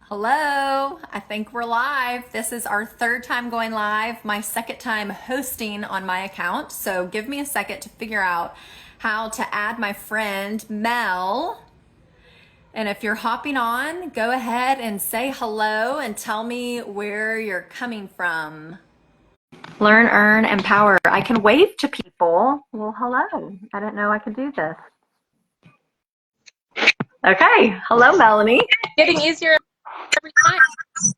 Hello, I think we're live. This is our third time going live, my second time hosting on my account. So give me a second to figure out how to add my friend Mel. And if you're hopping on, go ahead and say hello and tell me where you're coming from. Learn, earn, empower. I can wave to people. Well, hello. I didn't know I could do this. Okay. Hello, Melanie. Getting easier every time.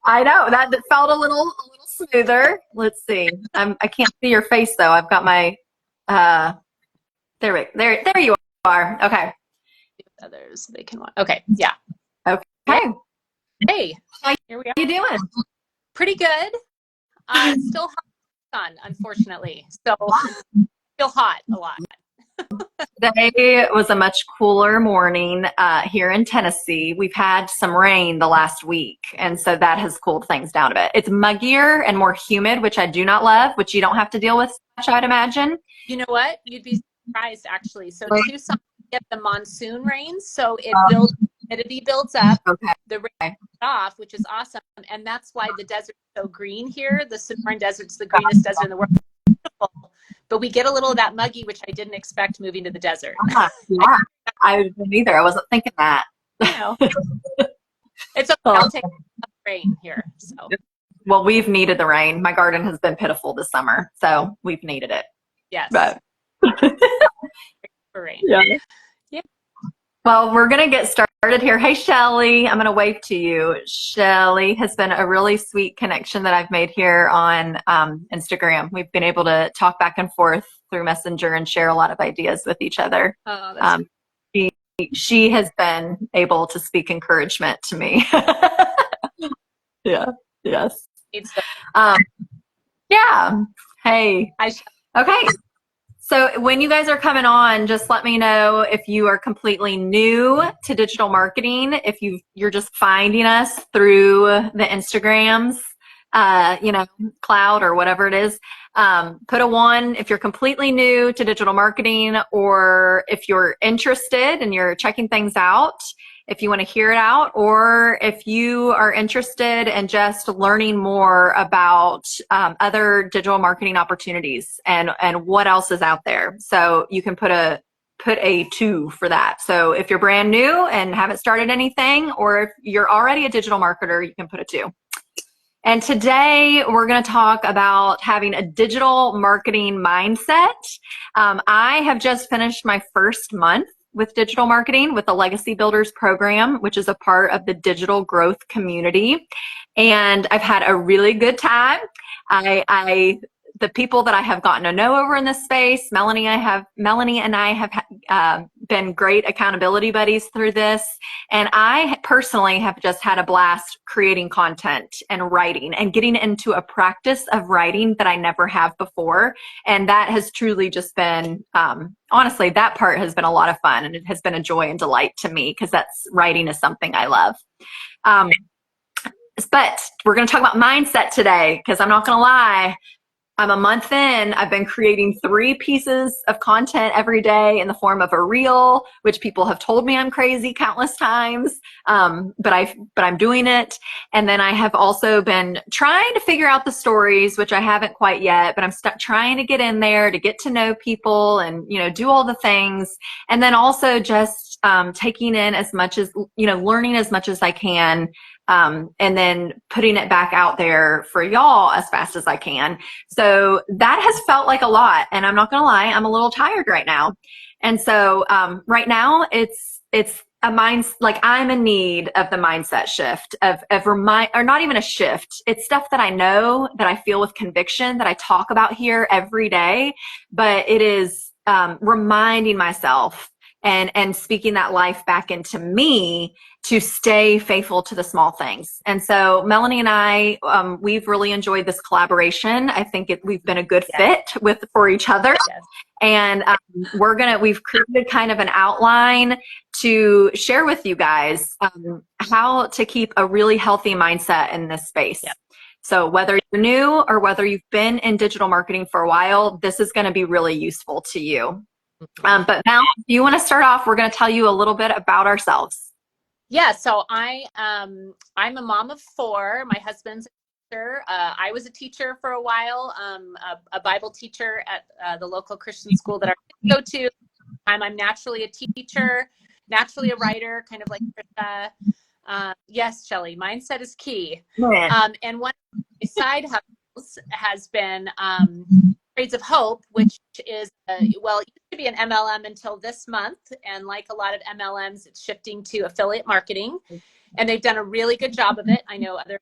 I know that felt a little smoother. Let's see. I can't see your face though. I've got my there you are. Okay. Others they can watch. Okay, yeah. Okay. Hey, How here we are. you doing? Pretty good. Still hot sun, unfortunately. So still hot a lot. Today was a much cooler morning here in Tennessee. We've had some rain the last week, and so that has cooled things down a bit. It's muggier and more humid, which I do not love, which you don't have to deal with much, I'd imagine. You know what? You'd be surprised actually. So Tucson get the monsoon rains, so it builds humidity builds up. Okay. The rain is off, which is awesome, and that's why the desert's so green here. The Sonoran Desert's the greenest desert in the world. But we get a little of that muggy, which I didn't expect moving to the desert. Yeah, I didn't either. I wasn't thinking that. You know, it's okay. I'll take the rain here. So. Well, we've needed the rain. My garden has been pitiful this summer, so we've needed it. Yes. But for rain. Yeah. Yeah. Well, we're going to get started here. Hey, Shelly, I'm going to wave to you. Shelly has been a really sweet connection that I've made here on Instagram. We've been able to talk back and forth through Messenger and share a lot of ideas with each other. Oh, that's she has been able to speak encouragement to me. Yeah. Yes. Yeah. Hey. Okay. So when you guys are coming on, just let me know if you are completely new to digital marketing, if you're just finding us through the Instagrams, cloud or whatever it is. Put a 1 if you're completely new to digital marketing, or if you're interested and you're checking things out, if you want to hear it out, or if you are interested in just learning more about other digital marketing opportunities and what else is out there. So you can put a 2 for that. So if you're brand new and haven't started anything, or if you're already a digital marketer, you can put a 2. And today we're going to talk about having a digital marketing mindset. I have just finished my first month with digital marketing with the Legacy Builders program, which is a part of the digital growth community. And I've had a really good time. The people that I have gotten to know over in this space, Melanie and I have been great accountability buddies through this. And I personally have just had a blast creating content and writing and getting into a practice of writing that I never have before. And that has truly just been, honestly, that part has been a lot of fun, and it has been a joy and delight to me, because writing is something I love. But we're going to talk about mindset today, because I'm not going to lie, I'm a month in. I've been creating 3 pieces of content every day in the form of a reel, which people have told me I'm crazy countless times. But I'm doing it. And then I have also been trying to figure out the stories, which I haven't quite yet, but I'm trying to get in there to get to know people and, do all the things. And then also just taking in as much as, learning as much as I can. And then putting it back out there for y'all as fast as I can. So that has felt like a lot, and I'm not going to lie, I'm a little tired right now. And so right now it's a like I'm in need of the mindset shift or not even a shift. It's stuff that I know, that I feel with conviction, that I talk about here every day, but it is reminding myself and speaking that life back into me to stay faithful to the small things. And so Melanie and I, we've really enjoyed this collaboration. I think we've been a good fit for each other. Yes. And we've created kind of an outline to share with you guys how to keep a really healthy mindset in this space. Yep. So whether you're new or whether you've been in digital marketing for a while, this is going to be really useful to you. But Mel, if you want to start off, we're going to tell you a little bit about ourselves. Yeah, so I'm a mom of four. My husband's a teacher. I was a teacher for a while, a Bible teacher at the local Christian school that our kids go to. I'm naturally a teacher, naturally a writer, kind of like Tricia. Yes, Shelley, mindset is key. Yeah. And one of my side hustles has been Trades of Hope, which is, well, it used to be an MLM until this month. And like a lot of MLMs, it's shifting to affiliate marketing. And they've done a really good job of it. I know other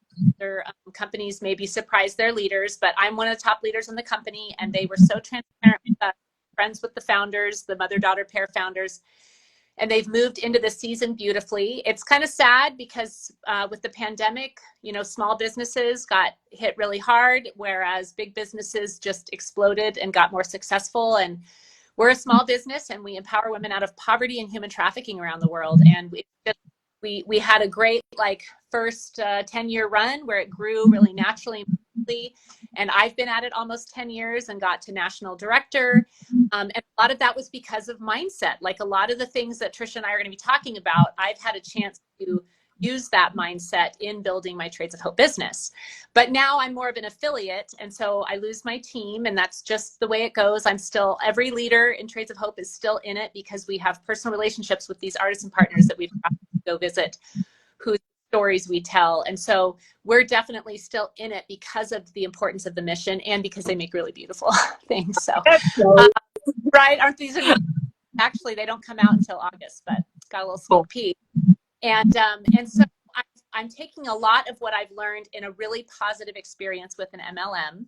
companies may be surprised their leaders, but I'm one of the top leaders in the company. And they were so transparent with us, friends with the founders, the mother-daughter pair founders, and they've moved into the season beautifully. It's kind of sad because with the pandemic, small businesses got hit really hard, whereas big businesses just exploded and got more successful. And we're a small business, and we empower women out of poverty and human trafficking around the world. And we had a great first 10-year run where it grew really naturally. And I've been at it almost 10 years and got to national director. And a lot of that was because of mindset. Like a lot of the things that Tricia and I are going to be talking about, I've had a chance to use that mindset in building my Trades of Hope business. But now I'm more of an affiliate. And so I lose my team, and that's just the way it goes. Every leader in Trades of Hope is still in it because we have personal relationships with these artisan partners that we've got to go visit, whose stories we tell. And so we're definitely still in it because of the importance of the mission and because they make really beautiful things. So, right. Aren't these amazing? Actually, they don't come out until August, but got a little sneak peek. And so I'm taking a lot of what I've learned in a really positive experience with an MLM,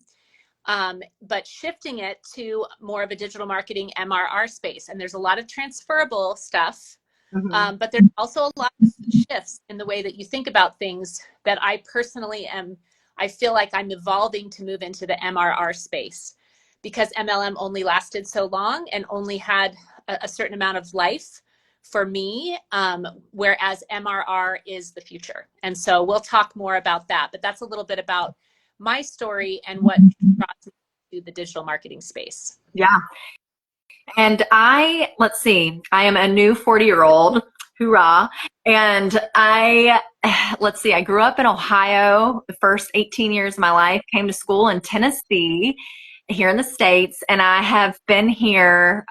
but shifting it to more of a digital marketing MRR space. And there's a lot of transferable stuff, but there's also a lot of shifts in the way that you think about things that I personally I feel like I'm evolving to move into the MRR space, because MLM only lasted so long and only had a certain amount of life for me, whereas MRR is the future. And so we'll talk more about that, but that's a little bit about my story and what brought me to the digital marketing space. Yeah. And let's see, I am a new 40-year-old, hoorah. And let's see, I grew up in Ohio the first 18 years of my life, came to school in Tennessee, here in the States, and I have been here,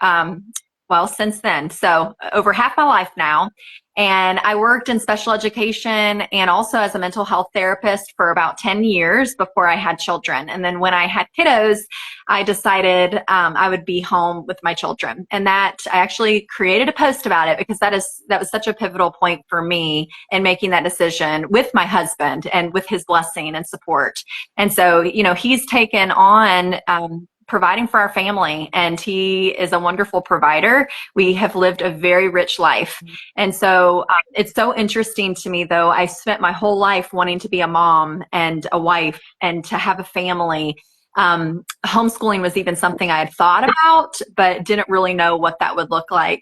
since then. So over half my life now. And I worked in special education and also as a mental health therapist for about 10 years before I had children. And then when I had kiddos, I decided I would be home with my children. And that I actually created a post about it because that was such a pivotal point for me in making that decision with my husband and with his blessing and support. And so, he's taken on providing for our family, and he is a wonderful provider. We have lived a very rich life. And so it's so interesting to me, though. I spent my whole life wanting to be a mom and a wife and to have a family. Homeschooling was even something I had thought about, but didn't really know what that would look like.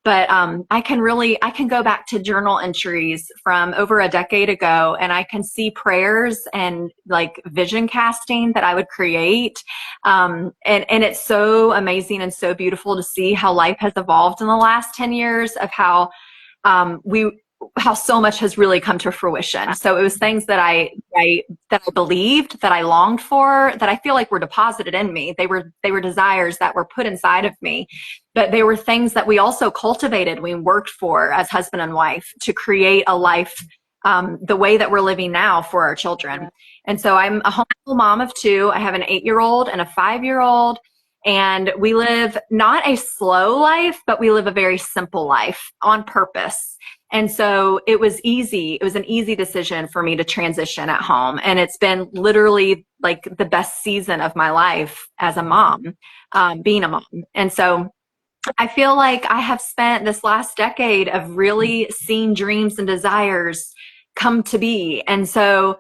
But I can go back to journal entries from over a decade ago, and I can see prayers and like vision casting that I would create. And it's so amazing and so beautiful to see how life has evolved in the last 10 years of how so much has really come to fruition. So it was things that I believed, that I longed for, that I feel like were deposited in me. They were desires that were put inside of me, but they were things that we also cultivated, we worked for as husband and wife to create a life the way that we're living now for our children. And so I'm a homeschool mom of two. I have an 8-year-old and a 5-year-old. And we live not a slow life, but we live a very simple life on purpose. And so it was easy. It was an easy decision for me to transition at home. And it's been literally like the best season of my life as a mom, being a mom. And so I feel like I have spent this last decade of really seeing dreams and desires come to be. And so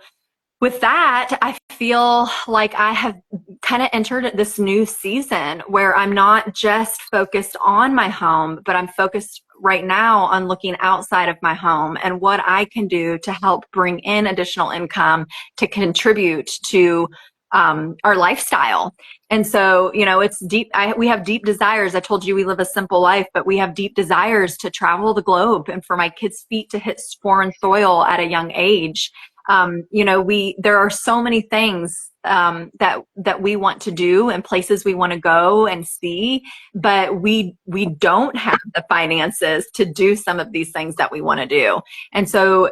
with that, I feel like I have kind of entered this new season where I'm not just focused on my home, but I'm focused right now on looking outside of my home and what I can do to help bring in additional income to contribute to our lifestyle. And so, you know, it's deep. We have deep desires. I told you we live a simple life, but we have deep desires to travel the globe and for my kids' feet to hit foreign soil at a young age. You know, there are so many things that we want to do and places we want to go and see, but we don't have the finances to do some of these things that we want to do. And so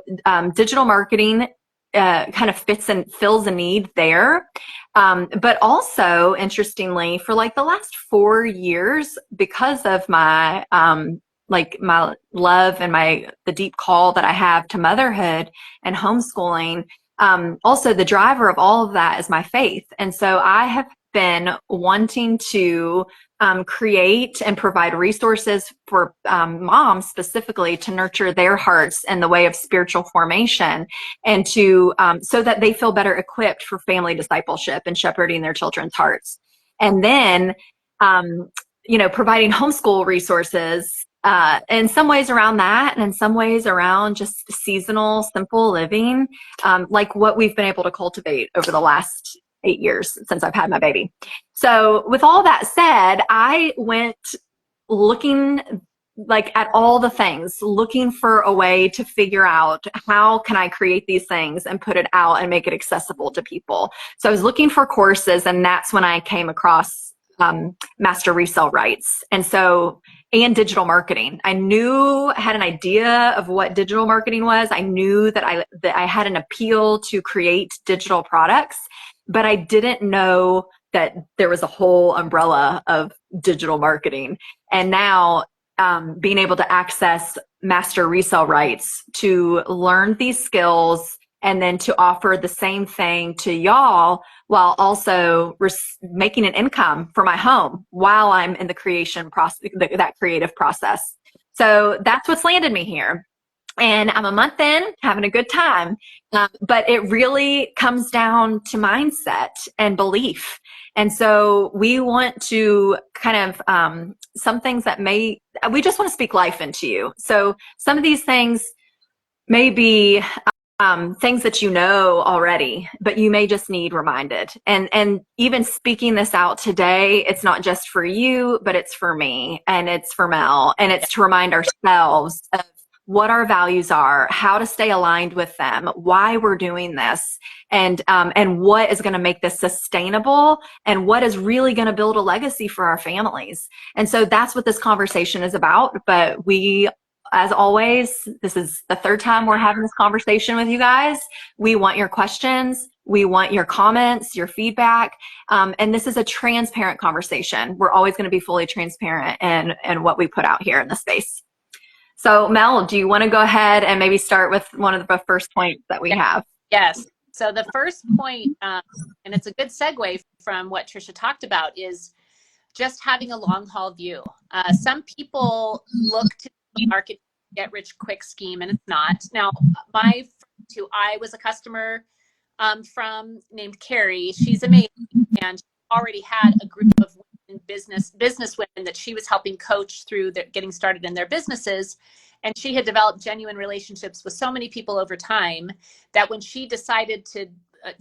digital marketing kind of fits and fills a need there. But also, interestingly, for like the last 4 years, because of my like my love and the deep call that I have to motherhood and homeschooling, also the driver of all of that is my faith. And so I have been wanting to create and provide resources for moms specifically to nurture their hearts in the way of spiritual formation, and to so that they feel better equipped for family discipleship and shepherding their children's hearts. And then you know, providing homeschool resources in some ways around that, and in some ways around just seasonal simple living, like what we've been able to cultivate over the last 8 years since I've had my baby. So with all that said, I went looking like at all the things, looking for a way to figure out how can I create these things and put it out and make it accessible to people. So I was looking for courses, and that's when I came across master resale rights. And digital marketing. I had an idea of what digital marketing was. I knew that I had an appeal to create digital products, but I didn't know that there was a whole umbrella of digital marketing. And now being able to access master resale rights to learn these skills and then to offer the same thing to y'all while also making an income for my home while I'm in the creation process, that creative process. So that's what's landed me here. And I'm a month in, having a good time. But it really comes down to mindset and belief. And so we want to kind of, some things that we just want to speak life into you. So some of these things may be things that you know already, but you may just need reminded. And even speaking this out today, it's not just for you, but it's for me, and it's for Mel, and it's to remind ourselves of what our values are, how to stay aligned with them, why we're doing this, and what is going to make this sustainable, and what is really going to build a legacy for our families. And so that's what this conversation is about. But as always, this is the third time we're having this conversation with you guys. We want your questions. We want your comments, your feedback. And this is a transparent conversation. We're always going to be fully transparent in what we put out here in the space. So Mel, do you want to go ahead and maybe start with one of the first points that we have? Yes. So the first point, and it's a good segue from what Tricia talked about, is just having a long haul view. Some people look to the market get rich quick scheme, and it's not. Now, my friend who I was a customer from, named Carrie, she's amazing, and she already had a group of women, business women that she was helping coach through getting started in their businesses. And she had developed genuine relationships with so many people over time that when she decided to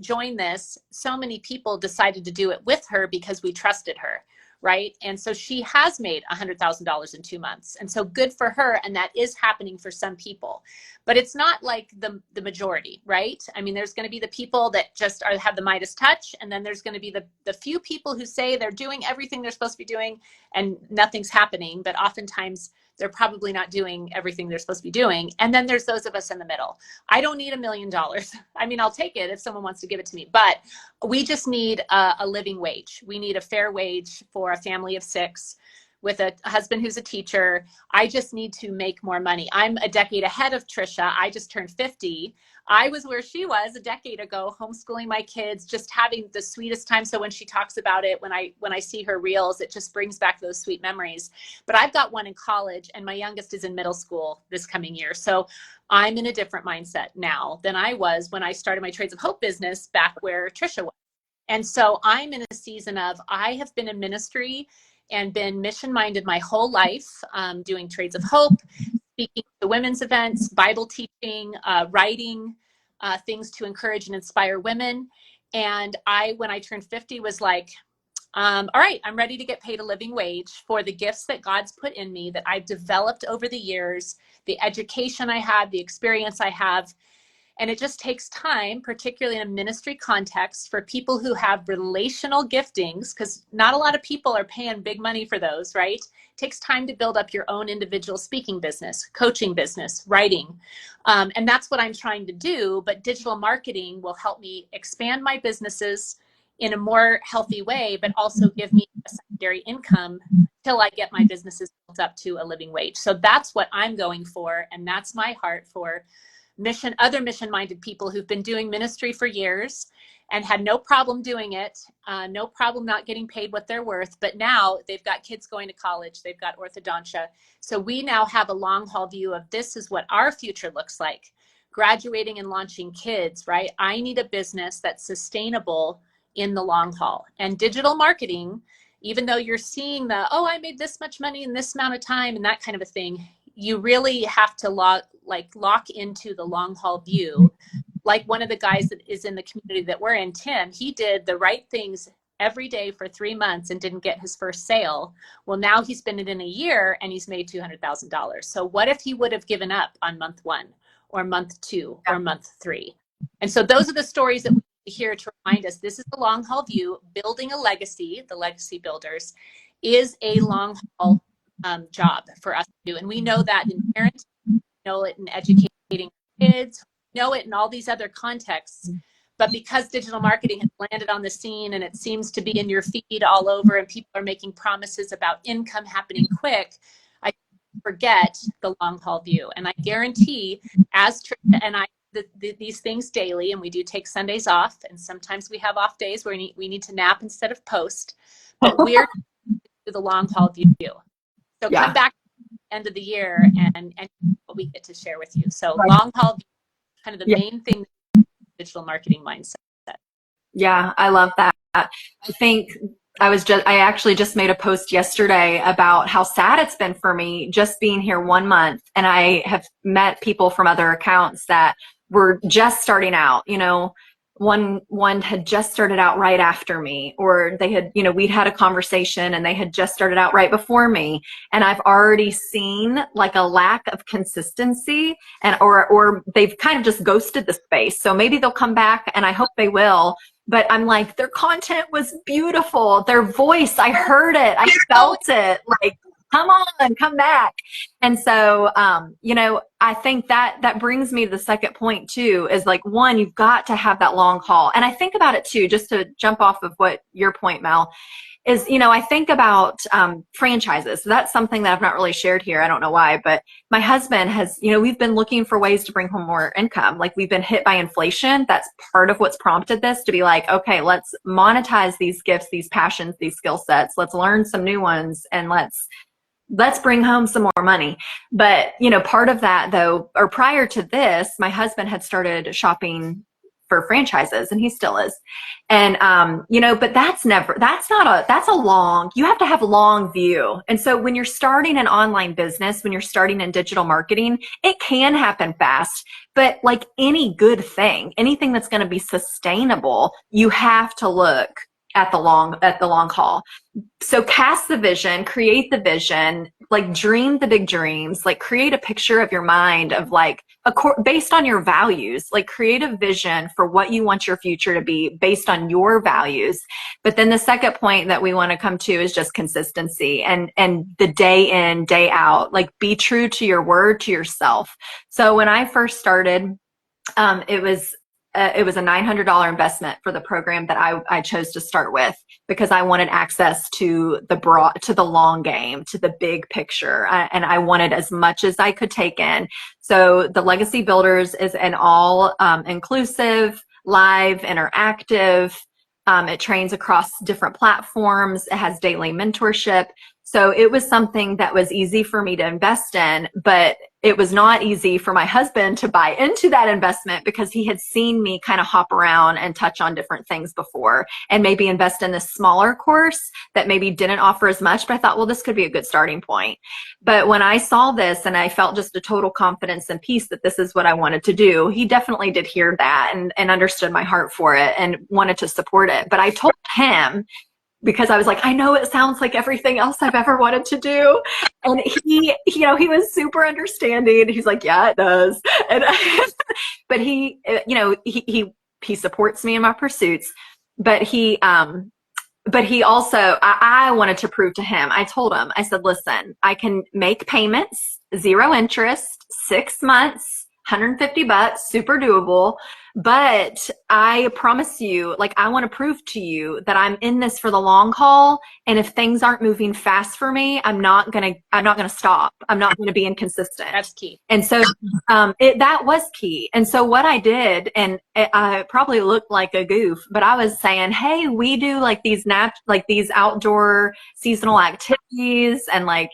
join this, so many people decided to do it with her because we trusted her. Right. And so she has made $100,000 in 2 months. And so good for her. And that is happening for some people, but it's not like the majority. Right. I mean, there's going to be the people that just have the Midas touch. And then there's going to be the few people who say they're doing everything they're supposed to be doing and nothing's happening. But oftentimes they're probably not doing everything they're supposed to be doing. And then there's those of us in the middle. I don't need $1 million. I mean, I'll take it if someone wants to give it to me, but we just need a living wage. We need a fair wage for a family of 6 with a husband who's a teacher. I just need to make more money. I'm a decade ahead of Tricia. I just turned 50. I was where she was a decade ago, homeschooling my kids, just having the sweetest time. So when she talks about it, when I see her reels, it just brings back those sweet memories. But I've got one in college, and my youngest is in middle school this coming year. So I'm in a different mindset now than I was when I started my Trades of Hope business back where Tricia was. And so I'm in a season of, I have been in ministry and been mission-minded my whole life, doing Trades of Hope, speaking to women's events, Bible teaching, writing, things to encourage and inspire women. And when I turned 50, was like, all right, I'm ready to get paid a living wage for the gifts that God's put in me, that I've developed over the years, the education I have, the experience I have. And it just takes time, particularly in a ministry context, for people who have relational giftings, because not a lot of people are paying big money for those, right? It takes time to build up your own individual speaking business, coaching business, writing. And that's what I'm trying to do. But digital marketing will help me expand my businesses in a more healthy way, but also give me a secondary income till I get my businesses built up to a living wage. So that's what I'm going for. And that's my heart for other mission-minded people who've been doing ministry for years and had no problem doing it, no problem not getting paid what they're worth. But now they've got kids going to college, they've got orthodontia. So we now have a long haul view of this is what our future looks like. Graduating and launching kids, right? I need a business that's sustainable in the long haul. And digital marketing, even though you're seeing I made this much money in this amount of time and that kind of a thing, you really have to lock into the long haul view. Like one of the guys that is in the community that we're in, Tim, he did the right things every day for 3 months and didn't get his first sale. Well, now he's been in a year and he's made $200,000. So what if he would have given up on month 1 or month 2 or month 3? And so those are the stories that we hear to remind us this is the long haul view. Building a legacy, the legacy builders, is a long haul job for us to do. And we know that in parenting, know it in educating kids, know it in all these other contexts. But because digital marketing has landed on the scene and it seems to be in your feed all over and people are making promises about income happening quick, I forget the long haul view. And I guarantee, as Tricia and I these things daily, and we do take Sundays off, and sometimes we have off days where we need to nap instead of post, but we're to the long haul view. So come back end of the year and what we get to share with you. So long haul, kind of the main thing, digital marketing mindset. Yeah, I love that. I think I actually just made a post yesterday about how sad it's been for me just being here 1 month. And I have met people from other accounts that were just starting out, one had just started out right after me, or they had, we'd had a conversation and they had just started out right before me. And I've already seen like a lack of consistency or they've kind of just ghosted the space. So maybe they'll come back, and I hope they will. But I'm like, their content was beautiful. Their voice, I heard it. I felt it. Like, come on, come back. And so, I think that brings me to the second point too, is like, one, you've got to have that long haul. And I think about it too, just to jump off of what your point, Mel, is, I think about franchises. So that's something that I've not really shared here. I don't know why, but my husband has, we've been looking for ways to bring home more income. Like, we've been hit by inflation. That's part of what's prompted this, to be like, okay, let's monetize these gifts, these passions, these skill sets. Let's learn some new ones, and let's bring home some more money. But, part of that though, or prior to this, my husband had started shopping for franchises, and he still is. And, but that's a long, you have to have long view. And so when you're starting an online business, when you're starting in digital marketing, it can happen fast, but like any good thing, anything that's going to be sustainable, you have to look at the long haul. So cast the vision, create the vision, like dream the big dreams, like create a picture of your mind of like, based on your values, like create a vision for what you want your future to be based on your values. But then the second point that we want to come to is just consistency and the day in, day out, like be true to your word, to yourself. So when I first started, it was a $900 investment for the program that I chose to start with, because I wanted access to the long game, to the big picture. And I wanted as much as I could take in. So the Legacy Builders is an all inclusive, live, interactive. It trains across different platforms. It has daily mentorship. So it was something that was easy for me to invest in, but it was not easy for my husband to buy into that investment because he had seen me kind of hop around and touch on different things before and maybe invest in this smaller course that maybe didn't offer as much. But I thought, well, this could be a good starting point. But when I saw this and I felt just a total confidence and peace that this is what I wanted to do, he definitely did hear that and understood my heart for it and wanted to support it. But I told him, because I was like, I know it sounds like everything else I've ever wanted to do. And he was super understanding. He's like, yeah, it does. And, but he supports me in my pursuits, but he also, I wanted to prove to him, I told him, I said, listen, I can make payments, 0 interest, 6 months, $150, super doable. But I promise you, like, I want to prove to you that I'm in this for the long haul. And if things aren't moving fast for me, I'm not going to stop. I'm not going to be inconsistent. That's key. And so, that was key. And so what I did, and I probably looked like a goof, but I was saying, hey, we do like these outdoor seasonal activities, and like,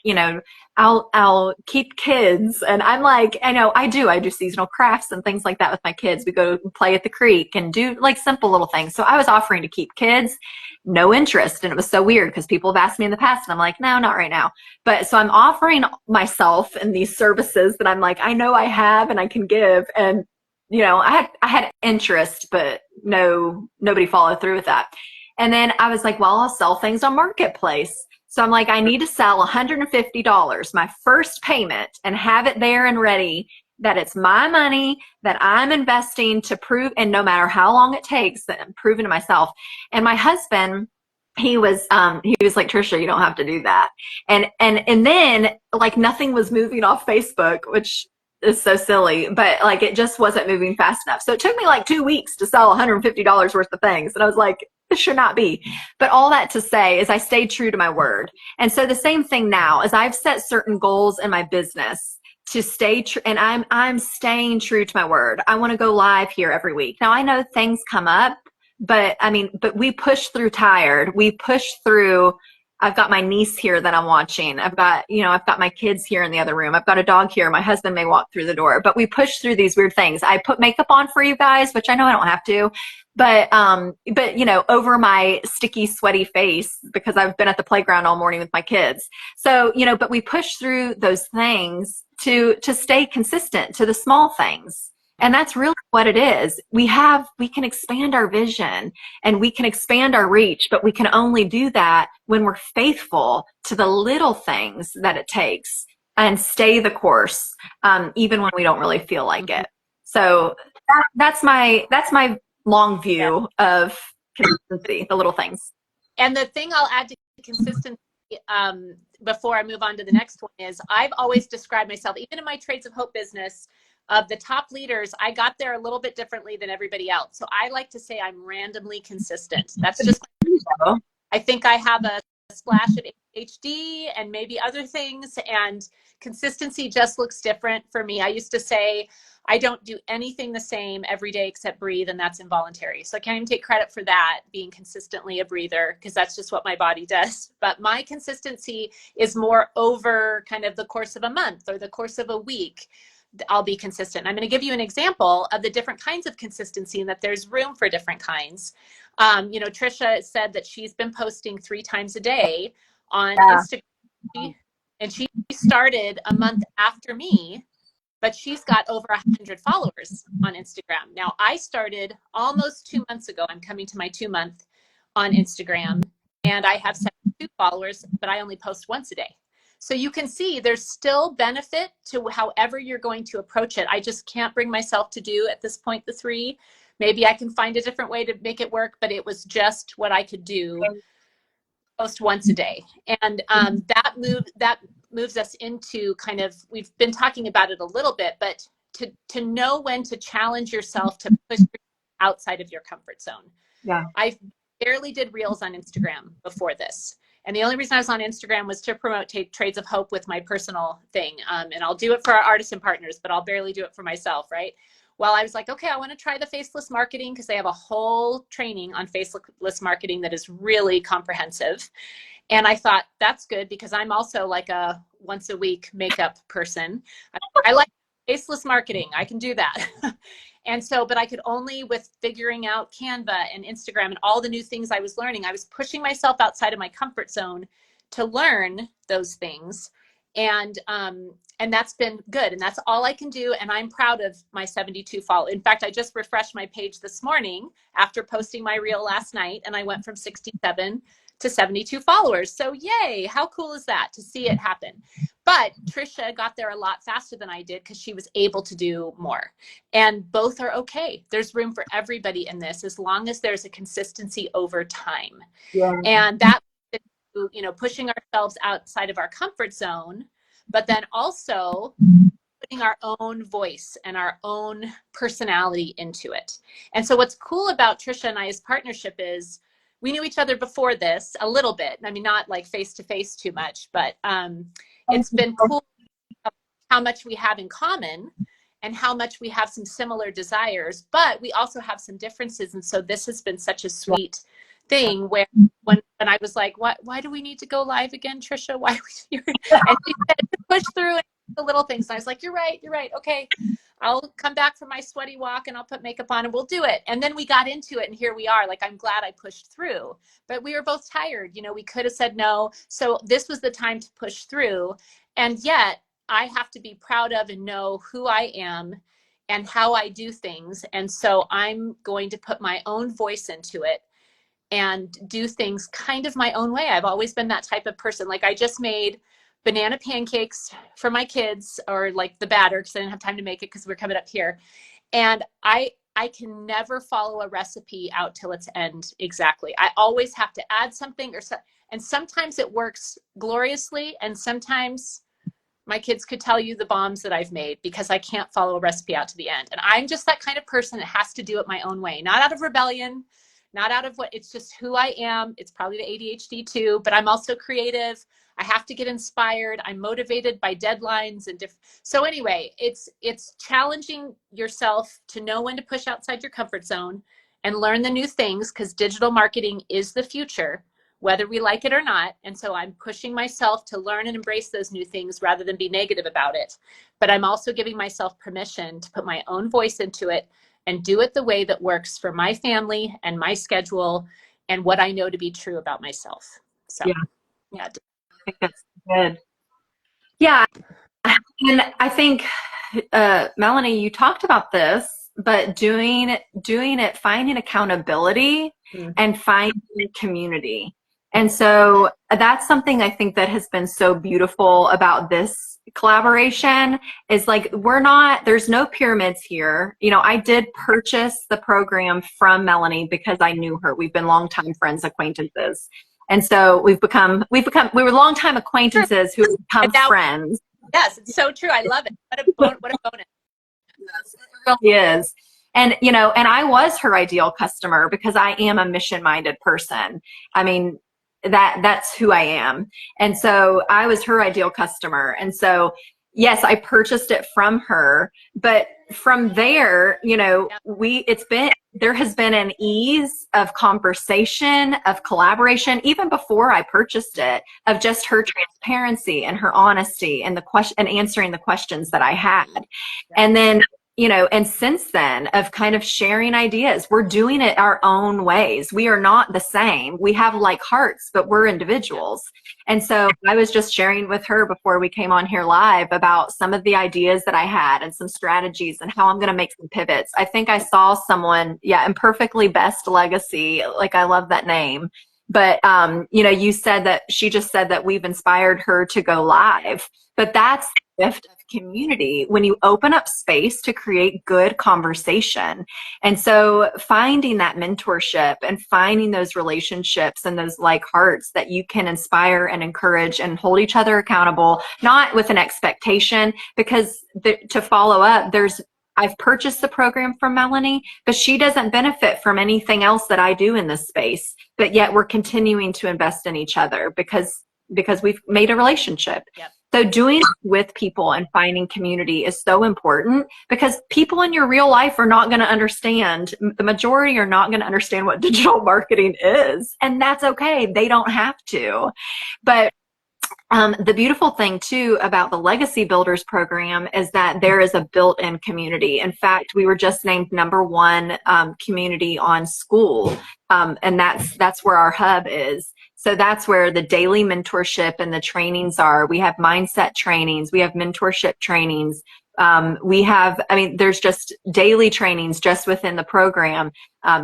I'll keep kids. And I'm like, I do seasonal crafts and things like that with my kids. We go play at the creek and do like simple little things. So I was offering to keep kids, no interest. And it was so weird because people have asked me in the past and I'm like, no, not right now. But so I'm offering myself in these services that I'm like, I know I have and I can give. And, I had interest, but nobody followed through with that. And then I was like, well, I'll sell things on Marketplace. So I'm like, I need to sell $150, my first payment, and have it there and ready, that it's my money that I'm investing to prove, and no matter how long it takes, that I'm proving to myself. And my husband, he was like, Tricia, you don't have to do that. And then like nothing was moving off Facebook, which is so silly, but like it just wasn't moving fast enough. So it took me like 2 weeks to sell $150 worth of things. And I was like, this should not be. But all that to say is I stayed true to my word. And so the same thing now, as I've set certain goals in my business to stay true, and I'm staying true to my word. I want to go live here every week. Now I know things come up, but we push through tired. We push through. I've got my niece here that I'm watching. I've got my kids here in the other room. I've got a dog here. My husband may walk through the door, but we push through these weird things. I put makeup on for you guys, which I know I don't have to, but over my sticky, sweaty face because I've been at the playground all morning with my kids. So, but we push through those things to stay consistent to the small things. And that's really what it is. We can expand our vision and we can expand our reach, but we can only do that when we're faithful to the little things that it takes and stay the course, even when we don't really feel like it. So that's my long view of consistency, the little things. And the thing I'll add to consistency, before I move on to the next one, is I've always described myself, even in my Trades of Hope business, of the top leaders, I got there a little bit differently than everybody else. So I like to say I'm randomly consistent. That's just, I think I have a splash of ADHD and maybe other things, and consistency just looks different for me. I used to say, I don't do anything the same every day except breathe, and that's involuntary. So I can't even take credit for that, being consistently a breather, because that's just what my body does. But my consistency is more over kind of the course of a month or the course of a week. I'll be consistent. I'm going to give you an example of the different kinds of consistency and that there's room for different kinds. Tricia said that she's been posting 3 times a day on Instagram, and she started a month after me, but she's got over 100 followers on Instagram. Now, I started almost 2 months ago. I'm coming to my 2-month on Instagram, and I have 72 followers, but I only post once a day. So you can see there's still benefit to however you're going to approach it. I just can't bring myself to do at this point the 3. Maybe I can find a different way to make it work, but it was just what I could do, post once a day. And that moves us into kind of, we've been talking about it a little bit, but to know when to challenge yourself to push outside of your comfort zone. Yeah. I barely did reels on Instagram before this. And the only reason I was on Instagram was to promote Trades of Hope with my personal thing. And I'll do it for our artisan partners, but I'll barely do it for myself, right? Well, I was like, okay, I want to try the faceless marketing because they have a whole training on faceless marketing that is really comprehensive. And I thought that's good because I'm also like a once a week makeup person. I like faceless marketing. I can do that. And so, but I could only with figuring out Canva and Instagram and all the new things I was learning, I was pushing myself outside of my comfort zone to learn those things. And that's been good. And that's all I can do. And I'm proud of my 72 followers. In fact, I just refreshed my page this morning after posting my reel last night, and I went from 67 to 72 followers. So yay, how cool is that to see it happen? But Tricia got there a lot faster than I did because she was able to do more. And both are okay. There's room for everybody in this as long as there's a consistency over time. Yeah. And that, you know, pushing ourselves outside of our comfort zone, but then also putting our own voice and our own personality into it. And so what's cool about Tricia and I's partnership is we knew each other before this a little bit. I mean, not like face to face too much, but it's been cool how much we have in common and how much we have some similar desires, but we also have some differences. And so this has been such a sweet thing where when I was like, why do we need to go live again, Tricia? Why? And she said to push through the little things. And I was like, you're right. Okay. I'll come back from my sweaty walk and I'll put makeup on and we'll do it. And then we got into it and here we are. Like, I'm glad I pushed through, but we were both tired. You know, we could have said no. So this was the time to push through. And yet I have to be proud of and know who I am and how I do things. And so I'm going to put my own voice into it and do things kind of my own way. I've always been that type of person. Like, I just made banana pancakes for my kids, or like the batter, because I didn't have time to make it because we're coming up here. And I can never follow a recipe out till its end exactly. I always have to add something and sometimes it works gloriously, and sometimes my kids could tell you the bombs that I've made because I can't follow a recipe out to the end. And I'm just that kind of person that has to do it my own way, not out of rebellion, not out of what, it's just who I am. It's probably the ADHD too, but I'm also creative. I have to get inspired. I'm motivated by deadlines and so anyway, it's challenging yourself to know when to push outside your comfort zone and learn the new things, because digital marketing is the future, whether we like it or not. And so I'm pushing myself to learn and embrace those new things rather than be negative about it. But I'm also giving myself permission to put my own voice into it and do it the way that works for my family and my schedule and what I know to be true about myself. So, yeah. I think that's good. Yeah. And I think, Melanie, you talked about this, but doing it, finding accountability and finding community. And so that's something I think that has been so beautiful about this collaboration is like, there's no pyramids here. You know, I did purchase the program from Melanie because I knew her. We've been longtime friends, acquaintances. And so we were longtime acquaintances who have become friends. Yes, it's so true. I love it. What a bonus. Yes, it really is. And, you know, and I was her ideal customer because I am a mission-minded person. I mean, that's who I am. And so I was her ideal customer. And so, yes, I purchased it from her, but from there, you know, there has been an ease of conversation, of collaboration, even before I purchased it, of just her transparency and her honesty and answering the questions that I had. And then, you know, and since then of kind of sharing ideas, we're doing it our own ways. We are not the same. We have like hearts, but we're individuals. And so I was just sharing with her before we came on here live about some of the ideas that I had and some strategies and how I'm going to make some pivots. I think I saw someone, Imperfectly Best Legacy. Like, I love that name. But, you know, she just said that we've inspired her to go live, but that's the gift of community when you open up space to create good conversation. And so finding that mentorship and finding those relationships and those like hearts that you can inspire and encourage and hold each other accountable, not with an expectation, because to follow up, I've purchased the program from Melanie, but she doesn't benefit from anything else that I do in this space. But yet we're continuing to invest in each other because we've made a relationship. Yep. So doing with people and finding community is so important because people in your real life are not going to understand. The majority are not going to understand what digital marketing is, and that's okay. They don't have to. But the beautiful thing too about the Legacy Builders program is that there is a built-in community. In fact, we were just named #1 community on school, and that's where our hub is. So that's where the daily mentorship and the trainings are. We have mindset trainings, we have mentorship trainings. We have, I mean, there's just daily trainings just within the program,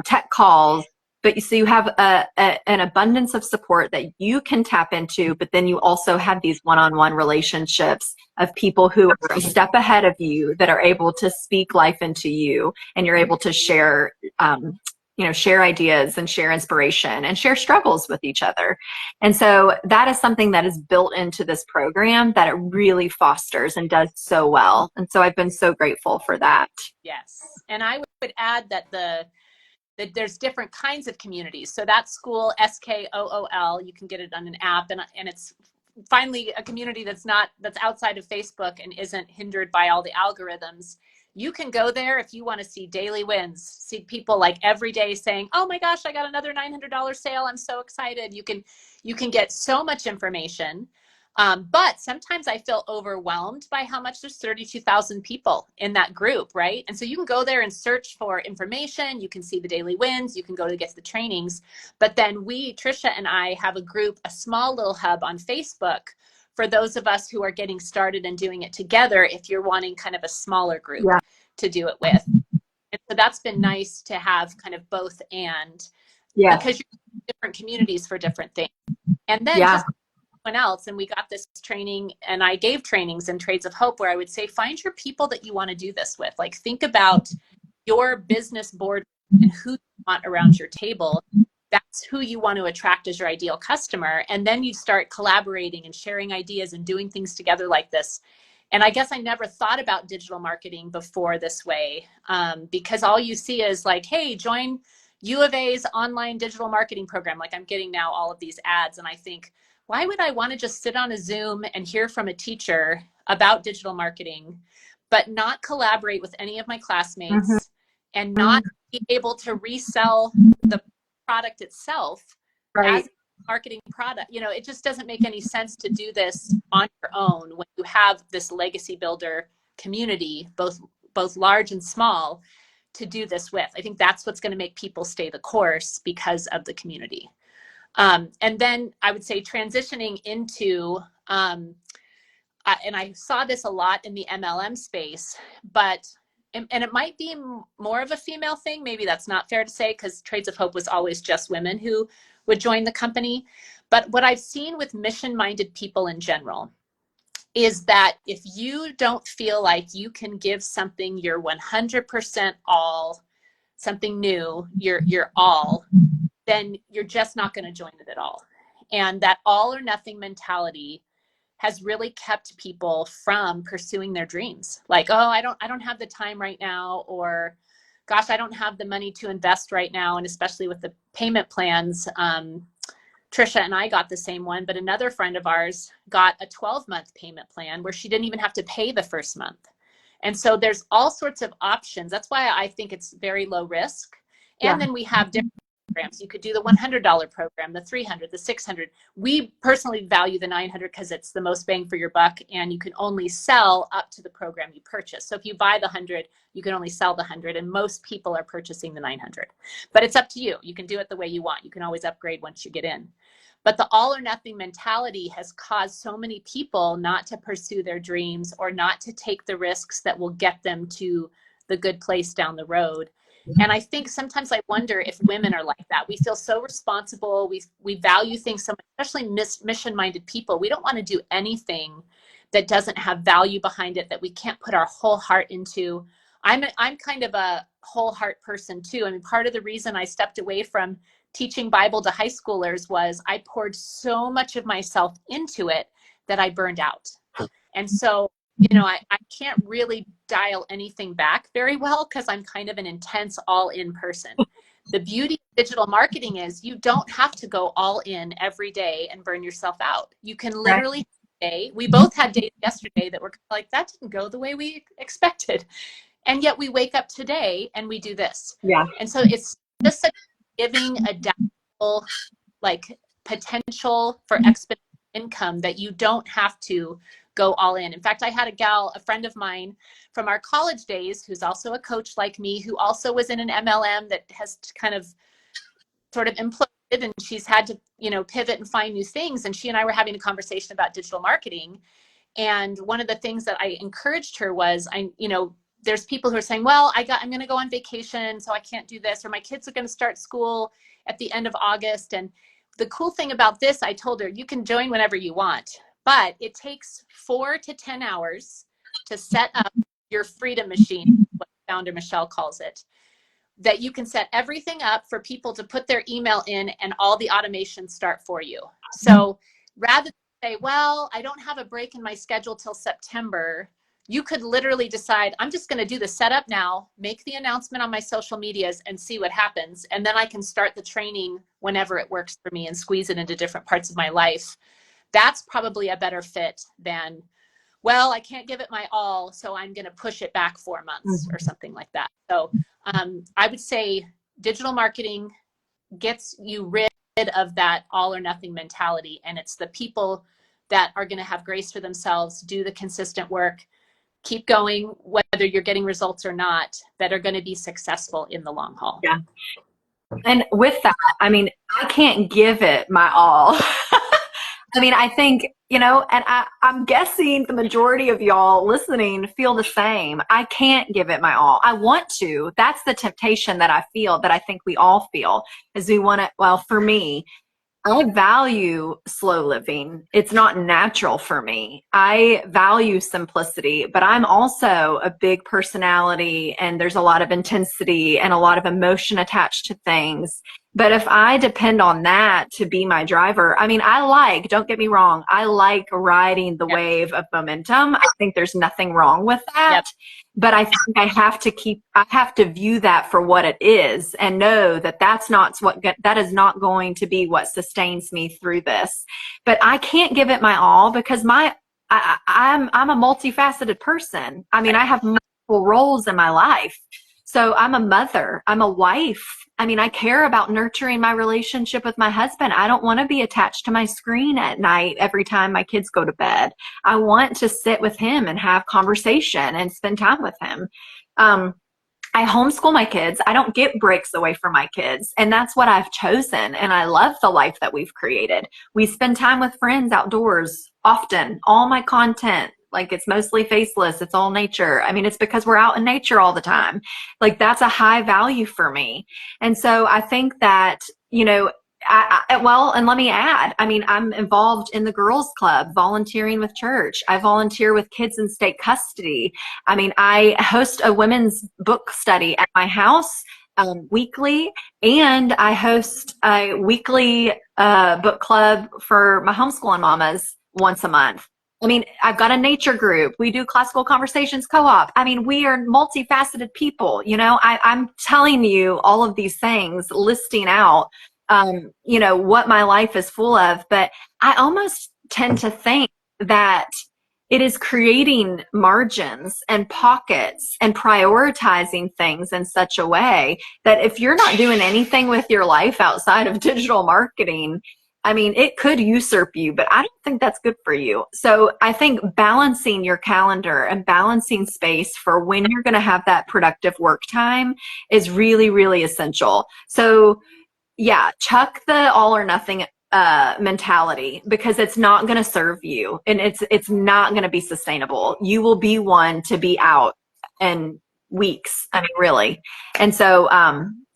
tech calls. But so you have an abundance of support that you can tap into, but then you also have these one-on-one relationships of people who are a step ahead of you that are able to speak life into you, and you're able to share, share ideas and share inspiration and share struggles with each other. And so that is something that is built into this program that it really fosters and does so well. And so I've been so grateful for that. Yes. And I would add that that there's different kinds of communities. So that school, SKOOL, you can get it on an app, and it's finally a community that's outside of Facebook and isn't hindered by all the algorithms. You can go there if you want to see daily wins, see people like every day saying, oh my gosh, I got another $900 sale, I'm so excited. You can get so much information. But sometimes I feel overwhelmed by how much. There's 32,000 people in that group, right? And so you can go there and search for information. You can see the daily wins. You can go to get the trainings. But then Tricia and I have a group, a small little hub on Facebook for those of us who are getting started and doing it together if you're wanting kind of a smaller group to do it with. And so that's been nice to have kind of both and, because you're different communities for different things. And then just else, and we got this training, and I gave trainings in Trades of Hope where I would say, find your people that you want to do this with. Like, think about your business board and who you want around your table. That's who you want to attract as your ideal customer. And then you start collaborating and sharing ideas and doing things together like this. And I guess I never thought about digital marketing before this way, because all you see is like, hey, join U of A's online digital marketing program. Like, I'm getting now all of these ads, and I think, why would I want to just sit on a Zoom and hear from a teacher about digital marketing, but not collaborate with any of my classmates and not be able to resell the product itself as a marketing product? You know, it just doesn't make any sense to do this on your own when you have this legacy builder community, both large and small, to do this with. I think that's what's going to make people stay the course, because of the community. And then I would say transitioning into, and I saw this a lot in the MLM space, but, and it might be more of a female thing. Maybe that's not fair to say, because Trades of Hope was always just women who would join the company. But what I've seen with mission-minded people in general is that if you don't feel like you can give something your 100% all, something new, your all, then you're just not going to join it at all. And that all or nothing mentality has really kept people from pursuing their dreams. Like, oh, I don't have the time right now, or gosh, I don't have the money to invest right now. And especially with the payment plans, Tricia and I got the same one, but another friend of ours got a 12-month payment plan where she didn't even have to pay the first month. And so there's all sorts of options. That's why I think it's very low risk. And then we have different programs. You could do the $100 program, the $300, the $600. We personally value the $900 because it's the most bang for your buck, and you can only sell up to the program you purchase. So if you buy the $100, you can only sell the $100, and most people are purchasing the $900. But it's up to you. You can do it the way you want. You can always upgrade once you get in. But the all or nothing mentality has caused so many people not to pursue their dreams, or not to take the risks that will get them to the good place down the road. And I think sometimes I wonder if women are like that. We feel so responsible. We value things so much, especially mission-minded people. We don't want to do anything that doesn't have value behind it, that we can't put our whole heart into. I'm kind of a whole heart person too. I mean, part of the reason I stepped away from teaching Bible to high schoolers was I poured so much of myself into it that I burned out. And so, you know, I can't really dial anything back very well, because I'm kind of an intense all-in person. The beauty of digital marketing is you don't have to go all in every day and burn yourself out. You can literally day. We both had days yesterday that were like, that didn't go the way we expected. And yet we wake up today and we do this. Yeah. And so it's just such giving, adaptable, like potential for exponential income that you don't have to go all in. In fact, I had a friend of mine from our college days, who's also a coach like me, who also was in an MLM that has kind of sort of imploded, and she's had to, pivot and find new things. And she and I were having a conversation about digital marketing. And one of the things that I encouraged her was, there's people who are saying, well, I'm going to go on vacation, so I can't do this, or my kids are going to start school at the end of August. And the cool thing about this, I told her, you can join whenever you want, but it takes 4 to 10 hours to set up your freedom machine, what founder Michelle calls it, that you can set everything up for people to put their email in and all the automations start for you. So rather than say, well, I don't have a break in my schedule till September, you could literally decide, I'm just going to do the setup now, make the announcement on my social medias and see what happens. And then I can start the training whenever it works for me and squeeze it into different parts of my life. That's probably a better fit than, well, I can't give it my all, so I'm going to push it back 4 months or something like that. So I would say digital marketing gets you rid of that all or nothing mentality. And it's the people that are going to have grace for themselves, do the consistent work, keep going, whether you're getting results or not, that are going to be successful in the long haul. Yeah. And with that, I mean, I can't give it my all. I mean, I think, and I'm guessing the majority of y'all listening feel the same. I can't give it my all. I want to. That's the temptation that I feel, that I think we all feel, is we want to, well, for me, I value slow living. It's not natural for me. I value simplicity, but I'm also a big personality, and there's a lot of intensity and a lot of emotion attached to things. But if I depend on that to be my driver, I mean, don't get me wrong, I like riding the wave of momentum. I think there's nothing wrong with that. But I think I have to view that for what it is and know that that is not going to be what sustains me through this. But I can't give it my all because I'm a multifaceted person. I mean, I have multiple roles in my life. So I'm a mother, I'm a wife. I mean, I care about nurturing my relationship with my husband. I don't want to be attached to my screen at night every time my kids go to bed. I want to sit with him and have conversation and spend time with him. I homeschool my kids. I don't get breaks away from my kids. And that's what I've chosen. And I love the life that we've created. We spend time with friends outdoors often. All my content, like, it's mostly faceless. It's all nature. I mean, it's because we're out in nature all the time. Like, that's a high value for me. And so I think that, and let me add, I mean, I'm involved in the girls club, volunteering with church. I volunteer with kids in state custody. I mean, I host a women's book study at my house weekly, and I host a weekly book club for my homeschooling mamas once a month. I mean, I've got a nature group. We do classical conversations co-op. I mean, we are multifaceted people. I'm telling you all of these things, listing out, what my life is full of. But I almost tend to think that it is creating margins and pockets and prioritizing things in such a way that if you're not doing anything with your life outside of digital marketing, I mean, it could usurp you, but I don't think that's good for you. So I think balancing your calendar and balancing space for when you're going to have that productive work time is really, really essential. So yeah, chuck the all or nothing mentality, because it's not going to serve you, and it's not going to be sustainable. You will be one to be out in weeks. I mean, really. And so,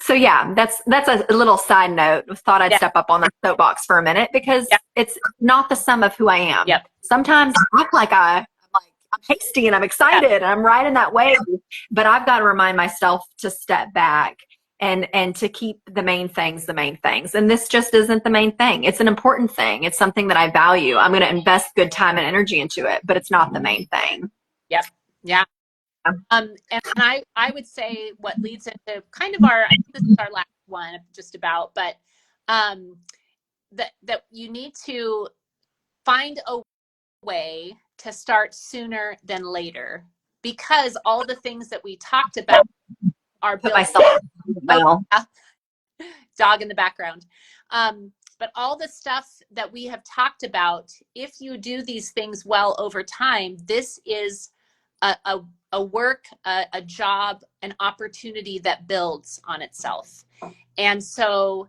yeah, that's a little side note. Thought I'd step up on the soapbox for a minute, because it's not the sum of who I am. Sometimes I act like I'm hasty and I'm excited and I'm riding that wave, but I've got to remind myself to step back and to keep the main things the main things. And this just isn't the main thing. It's an important thing. It's something that I value. I'm going to invest good time and energy into it, but it's not the main thing. Yeah. And I would say what leads into kind of I think this is our last one just about, but that you need to find a way to start sooner than later, because all the things that we talked about are Put built. myself well. Yeah. Dog in the background. But all the stuff that we have talked about, if you do these things well over time, this is a work, a job, an opportunity that builds on itself. And so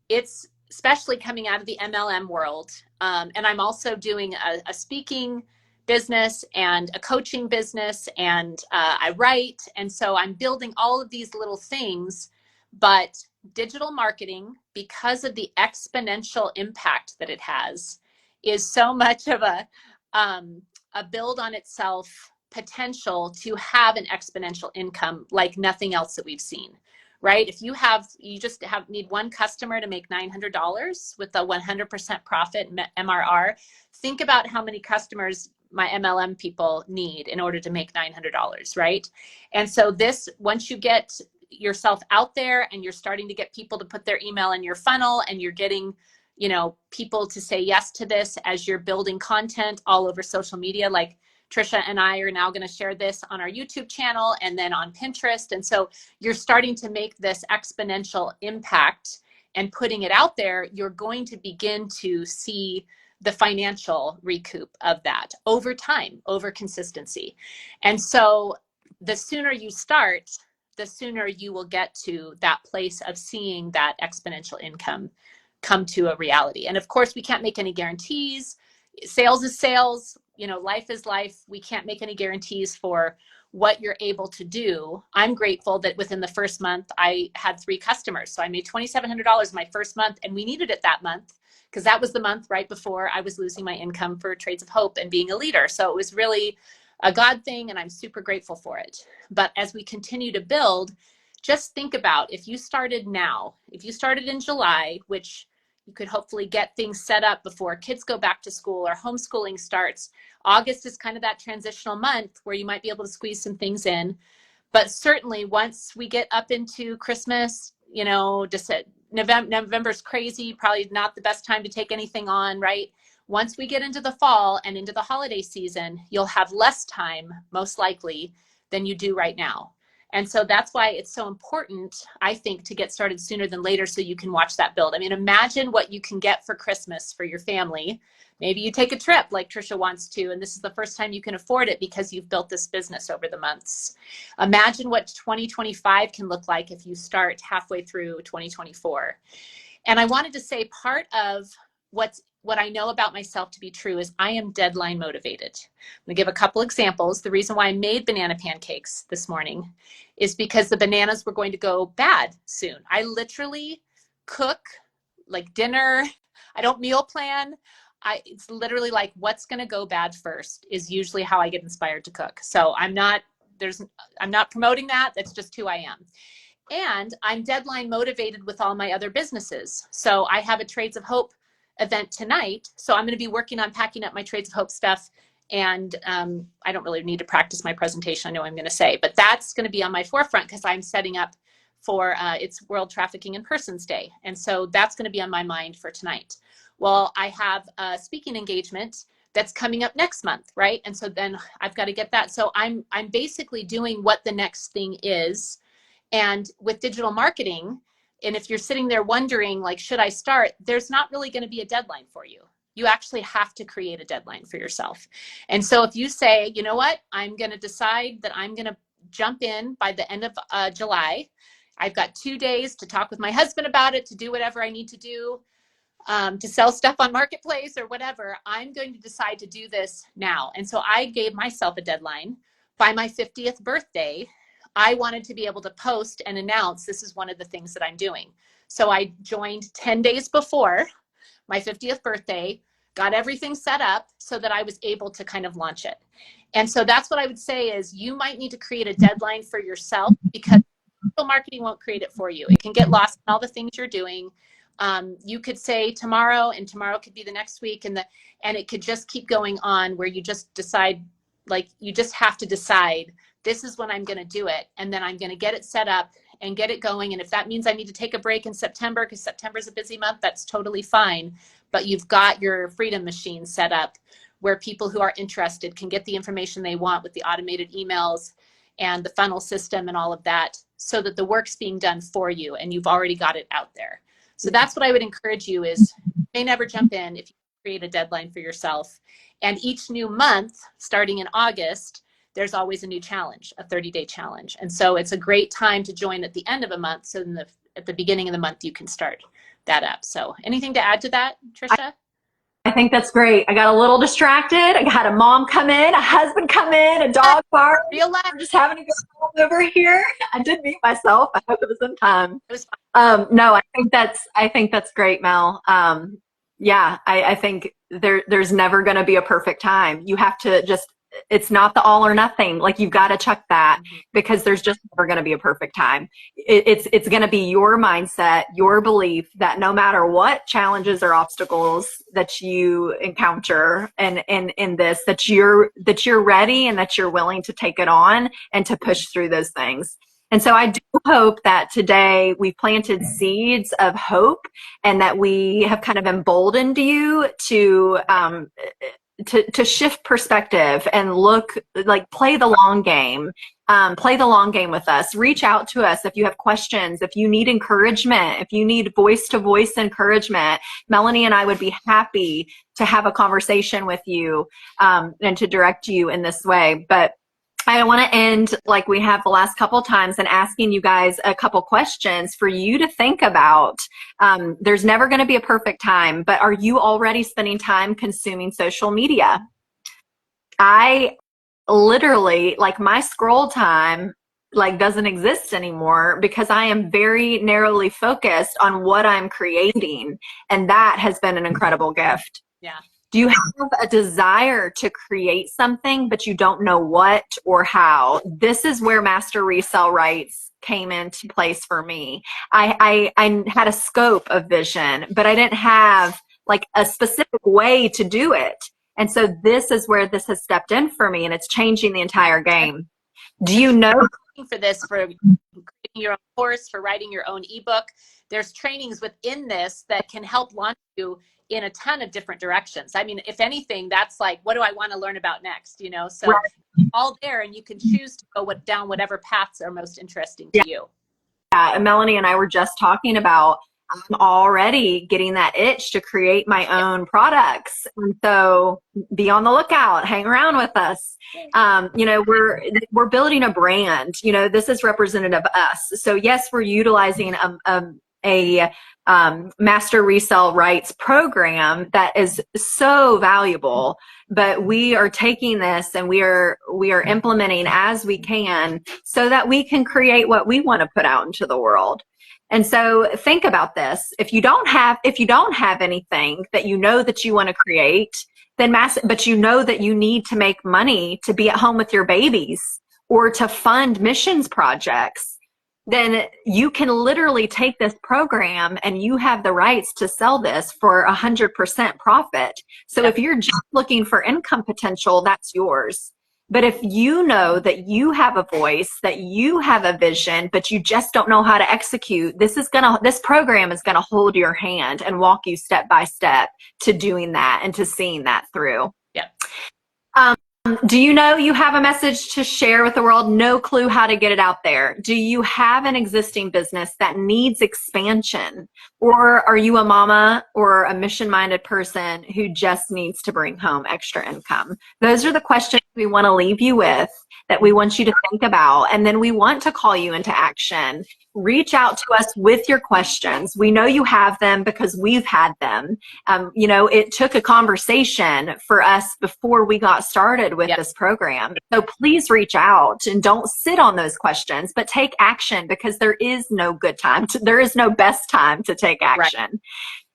it's especially coming out of the MLM world. And I'm also doing a speaking business and a coaching business, and I write. And so I'm building all of these little things. But digital marketing, because of the exponential impact that it has, is so much of a build on itself potential to have an exponential income like nothing else that we've seen. Right? If you just need one customer to make $900 with a 100% profit MRR, think about how many customers my MLM people need in order to make $900, right? And so this, once you get yourself out there and you're starting to get people to put their email in your funnel, and you're getting, people to say yes to this as you're building content all over social media, like Tricia and I are now going to share this on our YouTube channel and then on Pinterest. And so you're starting to make this exponential impact and putting it out there, you're going to begin to see the financial recoup of that over time, over consistency. And so the sooner you start, the sooner you will get to that place of seeing that exponential income come to a reality. And of course, we can't make any guarantees. Sales is sales, life is life. We can't make any guarantees for what you're able to do. I'm grateful that within the first month, I had 3 customers. So I made $2,700 my first month, and we needed it that month because that was the month right before I was losing my income for Trades of Hope and being a leader. So it was really a God thing, and I'm super grateful for it. But as we continue to build, just think about if you started now, if you started in July, which you could hopefully get things set up before kids go back to school or homeschooling starts. August is kind of that transitional month where you might be able to squeeze some things in. But certainly once we get up into Christmas, November's crazy, probably not the best time to take anything on, right? Once we get into the fall and into the holiday season, you'll have less time, most likely, than you do right now. And so that's why it's so important, I think, to get started sooner than later so you can watch that build. I mean, imagine what you can get for Christmas for your family. Maybe you take a trip like Tricia wants to, and this is the first time you can afford it because you've built this business over the months. Imagine what 2025 can look like if you start halfway through 2024. And I wanted to say part of what I know about myself to be true is I am deadline motivated. I'm gonna give a couple examples. The reason why I made banana pancakes this morning is because the bananas were going to go bad soon. I literally cook like dinner. I don't meal plan. It's literally like what's gonna go bad first is usually how I get inspired to cook. So I'm not promoting that. That's just who I am. And I'm deadline motivated with all my other businesses. So I have a Trades of Hope event tonight. So I'm going to be working on packing up my Trades of Hope stuff. And I don't really need to practice my presentation. I know what I'm going to say, but that's going to be on my forefront because I'm setting up for it's World Trafficking in Persons Day. And so that's going to be on my mind for tonight. Well, I have a speaking engagement that's coming up next month, right? And so then I've got to get that. So I'm basically doing what the next thing is. And with digital marketing, and if you're sitting there wondering, like, should I start? There's not really going to be a deadline for you. You actually have to create a deadline for yourself. And so if you say, you know what, I'm going to decide that I'm going to jump in by the end of July. I've got 2 days to talk with my husband about it, to do whatever I need to do, to sell stuff on Marketplace or whatever. I'm going to decide to do this now. And so I gave myself a deadline. By my 50th birthday, I wanted to be able to post and announce this is one of the things that I'm doing. So I joined 10 days before my 50th birthday, got everything set up so that I was able to kind of launch it. And so that's what I would say is you might need to create a deadline for yourself because digital marketing won't create it for you. It can get lost in all the things you're doing. You could say tomorrow, and tomorrow could be the next week, and it could just keep going on where you just decide, like you just have to decide this is when I'm going to do it. And then I'm going to get it set up and get it going. And if that means I need to take a break in September because September is a busy month, that's totally fine. But you've got your freedom machine set up where people who are interested can get the information they want with the automated emails and the funnel system and all of that, so that the work's being done for you and you've already got it out there. So that's what I would encourage you is, you may never jump in if you create a deadline for yourself. And each new month, starting in August, there's always a new challenge, a 30-day challenge. And so it's a great time to join at the end of a month. So at the beginning of the month, you can start that up. So anything to add to that, Tricia? I think that's great. I got a little distracted. I had a mom come in, a husband come in, a dog bark. Real life. We're just having a good time over here. I did mute myself. I hope it was in time. It was fun. No, I think that's great, Mel. Yeah, I think there's never going to be a perfect time. You have to just, it's not the all or nothing. Like, you've got to check that, because there's just never going to be a perfect time. It's going to be your mindset, your belief that no matter what challenges or obstacles that you encounter in this, that you're ready and that you're willing to take it on and to push through those things. And so I do hope that today we've planted seeds of hope, and that we have kind of emboldened you to shift perspective and look, like, play the long game. Play the long game with us. Reach out to us if you have questions, if you need encouragement, if you need voice-to-voice encouragement. Melanie and I would be happy to have a conversation with you and to direct you in this way. But I want to end like we have the last couple times, and asking you guys a couple questions for you to think about. There's never going to be a perfect time, but are you already spending time consuming social media? I literally, like, my scroll time like doesn't exist anymore, because I am very narrowly focused on what I'm creating. And that has been an incredible gift. Yeah. Do you have a desire to create something, but you don't know what or how? This is where master resale rights came into place for me. I had a scope of vision, but I didn't have like a specific way to do it. And so this is where this has stepped in for me, and it's changing the entire game. Do you know? For this, for creating your own course, for writing your own ebook, there's trainings within this that can help launch you in a ton of different directions. I mean, if anything, that's like, what do I want to learn about next? You know, so right. All there, and you can choose to go down whatever paths are most interesting to you. Yeah, Melanie and I were just talking about, I'm already getting that itch to create my own products. And so be on the lookout, hang around with us. You know, we're building a brand. You know, this is representative of us. So yes, we're utilizing a master resale rights program that is so valuable, but we are taking this and we are implementing as we can, so that we can create what we want to put out into the world. And so think about this. If you don't have anything that you know that you want to create, but you know that you need to make money to be at home with your babies or to fund missions projects, then you can literally take this program and you have the rights to sell this for 100% profit. So if you're just looking for income potential, that's yours. But if you know that you have a voice, that you have a vision, but you just don't know how to execute, this program is gonna hold your hand and walk you step by step to doing that and to seeing that through. Yeah. Do you know you have a message to share with the world? No clue how to get it out there. Do you have an existing business that needs expansion? Or are you a mama or a mission-minded person who just needs to bring home extra income? Those are the questions we want to leave you with, that we want you to think about. And then we want to call you into action. Reach out to us with your questions. We know you have them because we've had them. You know, it took a conversation for us before we got started with this program. So please reach out and don't sit on those questions, but take action, because there is no good time. There is no best time to take action. Right.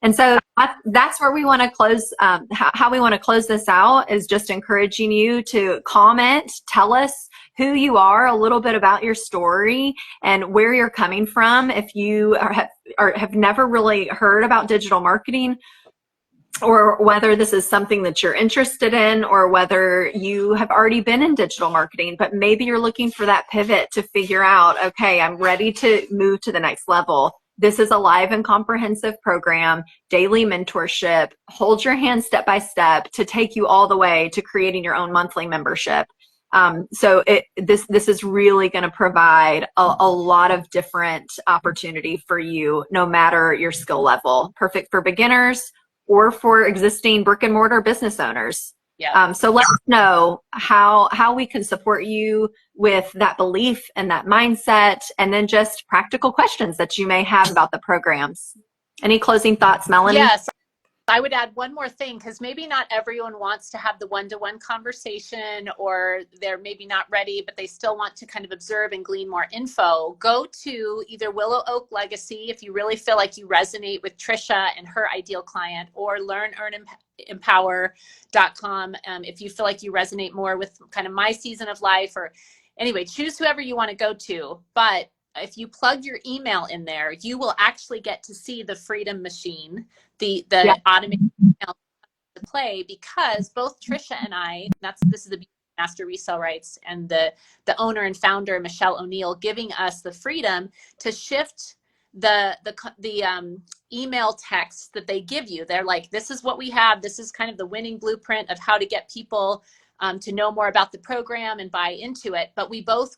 And so that's where we want to close. How we want to close this out is just encouraging you to comment, tell us who you are, a little bit about your story and where you're coming from. If you have never really heard about digital marketing, or whether this is something that you're interested in, or whether you have already been in digital marketing, but maybe you're looking for that pivot to figure out, okay, I'm ready to move to the next level. This is a live and comprehensive program, daily mentorship, hold your hand step by step to take you all the way to creating your own monthly membership. So this is really going to provide a lot of different opportunity for you, no matter your skill level. Perfect for beginners or for existing brick and mortar business owners. Yeah. So let us know how we can support you with that belief and that mindset, and then just practical questions that you may have about the programs. Any closing thoughts, Melanie? Yes. I would add one more thing, because maybe not everyone wants to have the one-to-one conversation, or they're maybe not ready, but they still want to kind of observe and glean more info. Go to either Willow Oak Legacy if you really feel like you resonate with Tricia and her ideal client, or learnearnempower.com if you feel like you resonate more with kind of my season of life. Or anyway, choose whoever you want to go to. But if you plug your email in there, you will actually get to see the Freedom Machine, the automated email to play, because both Tricia and I, this is the Master Resale Rights, and the owner and founder, Michelle O'Neill, giving us the freedom to shift the email text that they give you. They're like, this is what we have. This is kind of the winning blueprint of how to get people to know more about the program and buy into it. But we both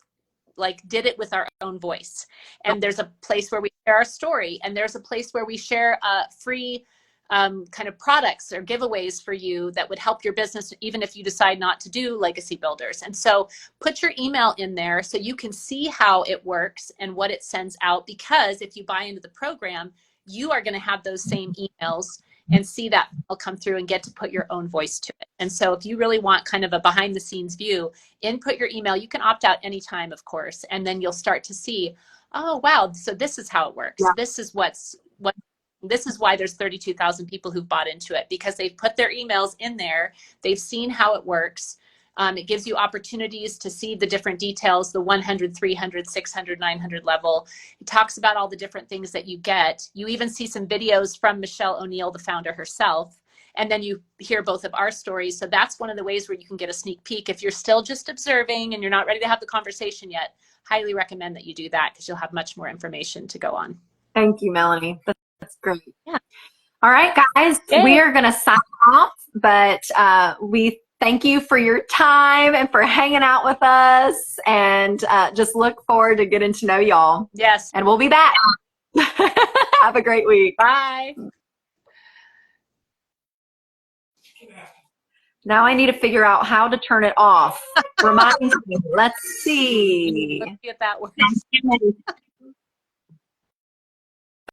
did it with our own voice. And there's a place where we share our story, and there's a place where we share free kind of products or giveaways for you that would help your business, even if you decide not to do legacy builders. And so put your email in there so you can see how it works and what it sends out, because if you buy into the program, you are going to have those same emails and see that will come through and get to put your own voice to it. And so if you really want kind of a behind the scenes view, input your email. You can opt out anytime, of course, and then you'll start to see, oh, wow, so this is how it works. Yeah. This is this is why there's 32,000 people who've bought into it, because they've put their emails in there. They've seen how it works. It gives you opportunities to see the different details, the 100, 300, 600, 900 level. It talks about all the different things that you get. You even see some videos from Michelle O'Neill, the founder herself. And then you hear both of our stories. So that's one of the ways where you can get a sneak peek. If you're still just observing and you're not ready to have the conversation yet, highly recommend that you do that, because you'll have much more information to go on. Thank you, Melanie. That's great. Yeah. All right, guys, we are going to sign off, but we thank you for your time and for hanging out with us, and just look forward to getting to know y'all. Yes. And we'll be back. Have a great week. Bye. Now I need to figure out how to turn it off. Remind me. Let's see. Let's see if that works.